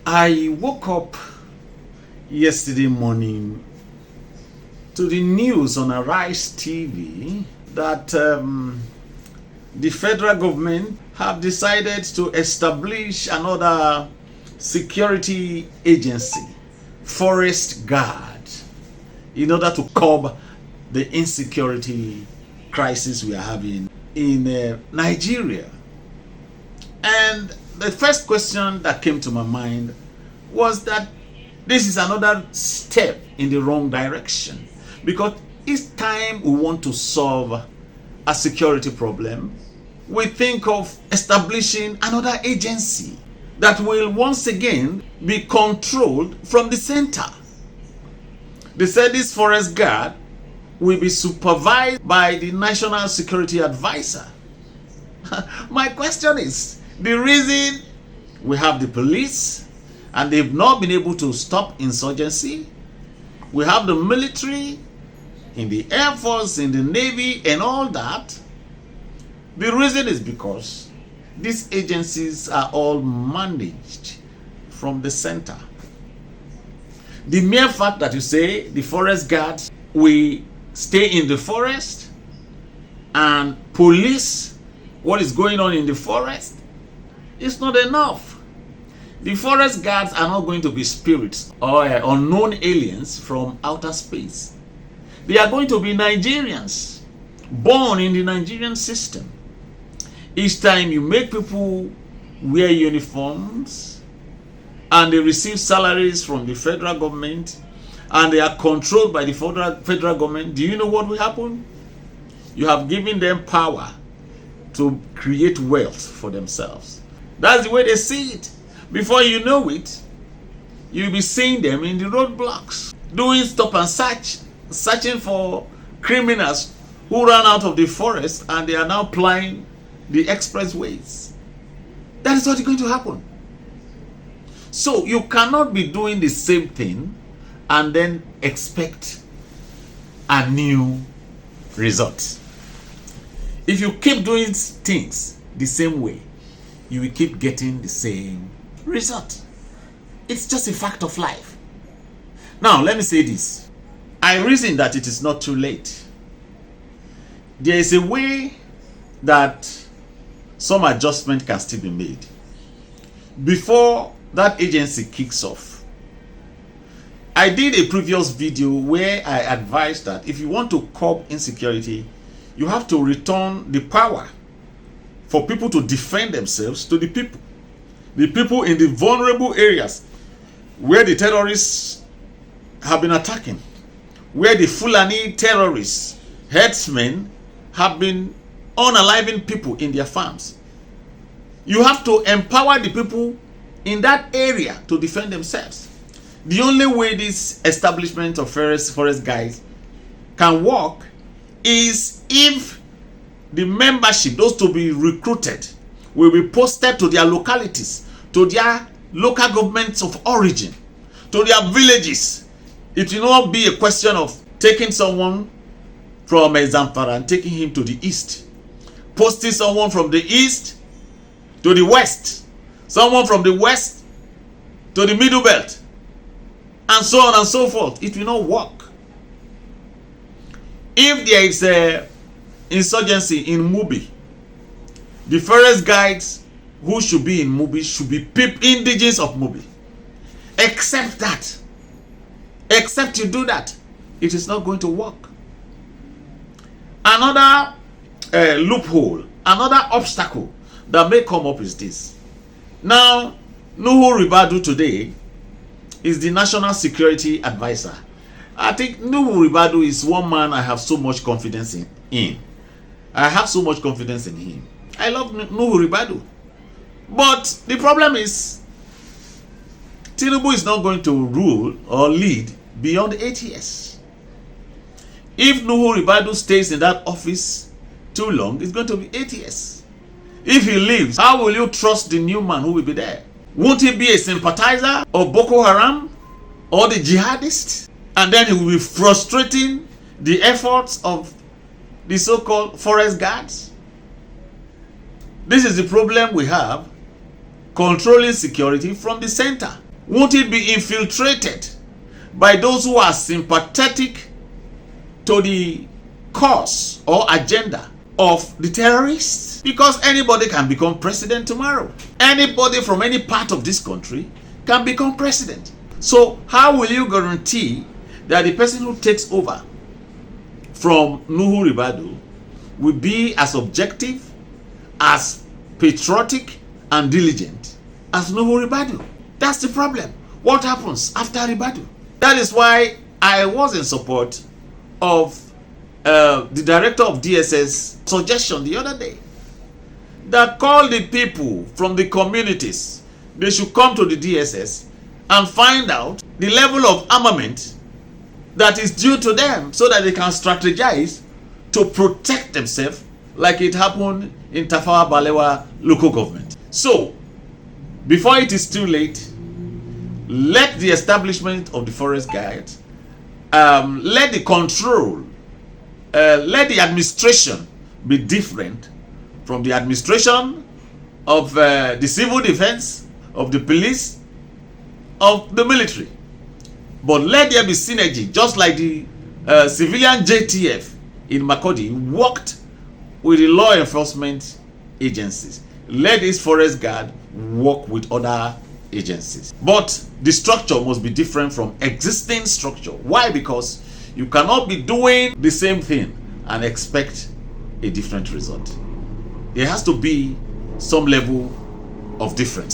I woke up yesterday morning to the news on Arise TV that the federal government have decided to establish another security agency, Forest Guard, in order to curb the insecurity crisis we are having in Nigeria. And the first question that came to my mind was that this is another step in the wrong direction, because each time we want to solve a security problem, we think of establishing another agency that will once again be controlled from the center. They said this forest guard will be supervised by the National Security Advisor. My question is, the reason we have the police and they've not been able to stop insurgency, we have the military, in the Air Force, in the Navy, and all that. The reason is because these agencies are all managed from the center. The mere fact that you say the forest guards will stay in the forest and police what is going on in the forest is not enough. The forest guards are not going to be spirits or unknown aliens from outer space. They are going to be Nigerians, born in the Nigerian system. Each time you make people wear uniforms and they receive salaries from the federal government and they are controlled by the federal government, do you know what will happen? You have given them power to create wealth for themselves. That's the way they see it. Before you know it, you'll be seeing them in the roadblocks, doing stop and search, searching for criminals who ran out of the forest and they are now plying the expressways. That is what is going to happen. So you cannot be doing the same thing and then expect a new result. If you keep doing things the same way, you will keep getting the same result. It's just a fact of life. Now, let me say this. I reason that it is not too late. There is a way that some adjustment can still be made before that agency kicks off. I did a previous video where I advised that if you want to curb insecurity, you have to return the power for people to defend themselves to the people. The people in the vulnerable areas where the terrorists have been attacking, where the Fulani terrorists, herdsmen, have been unaliving people in their farms. You have to empower the people in that area to defend themselves. The only way this establishment of forest guys can work is if the membership, those to be recruited, will be posted to their localities, to their local governments of origin, to their villages. It will not be a question of taking someone from Zamfara and taking him to the east, posting someone from the east to the west, someone from the west to the middle belt, and so on and so forth. It will not work. If there is a insurgency in Mubi, the forest guides who should be in Mubi should be indigenous of Mubi. Except you do that, it is not going to work. Another loophole, another obstacle that may come up is this. Now, Nuhu Ribadu today is the National Security Advisor. I think Nuhu Ribadu is one man I have so much confidence in. I have so much confidence in him. I love Nuhu Ribadu. But the problem is, Tinubu is not going to rule or lead beyond 8 years. If Nuhu Ribadu stays in that office too long, it's going to be 8 years. If he leaves, how will you trust the new man who will be there? Won't he be a sympathizer of Boko Haram or the jihadists? And then he will be frustrating the efforts of the so-called forest guards. This is the problem we have, controlling security from the center. Won't it be infiltrated by those who are sympathetic to the cause or agenda of the terrorists? Because anybody can become president tomorrow. Anybody from any part of this country can become president. So how will you guarantee that the person who takes over from Nuhu Ribadu will be as objective, as patriotic and diligent as Nuhu Ribadu? That's the problem. What happens after Ribadu? That is why I was in support of the director of DSS suggestion the other day that call the people from the communities. They should come to the DSS and find out the level of armament that is due to them so that they can strategize to protect themselves like it happened in Tafawa Balewa local government. So, before it is too late, let the establishment of the forest guard, let the control, let the administration be different from the administration of the civil defense, of the police, of the military. But let there be synergy, just like the civilian JTF in Makodi worked with the law enforcement agencies. Let this forest guard work with other agencies. But the structure must be different from existing structure. Why? Because you cannot be doing the same thing and expect a different result. There has to be some level of difference.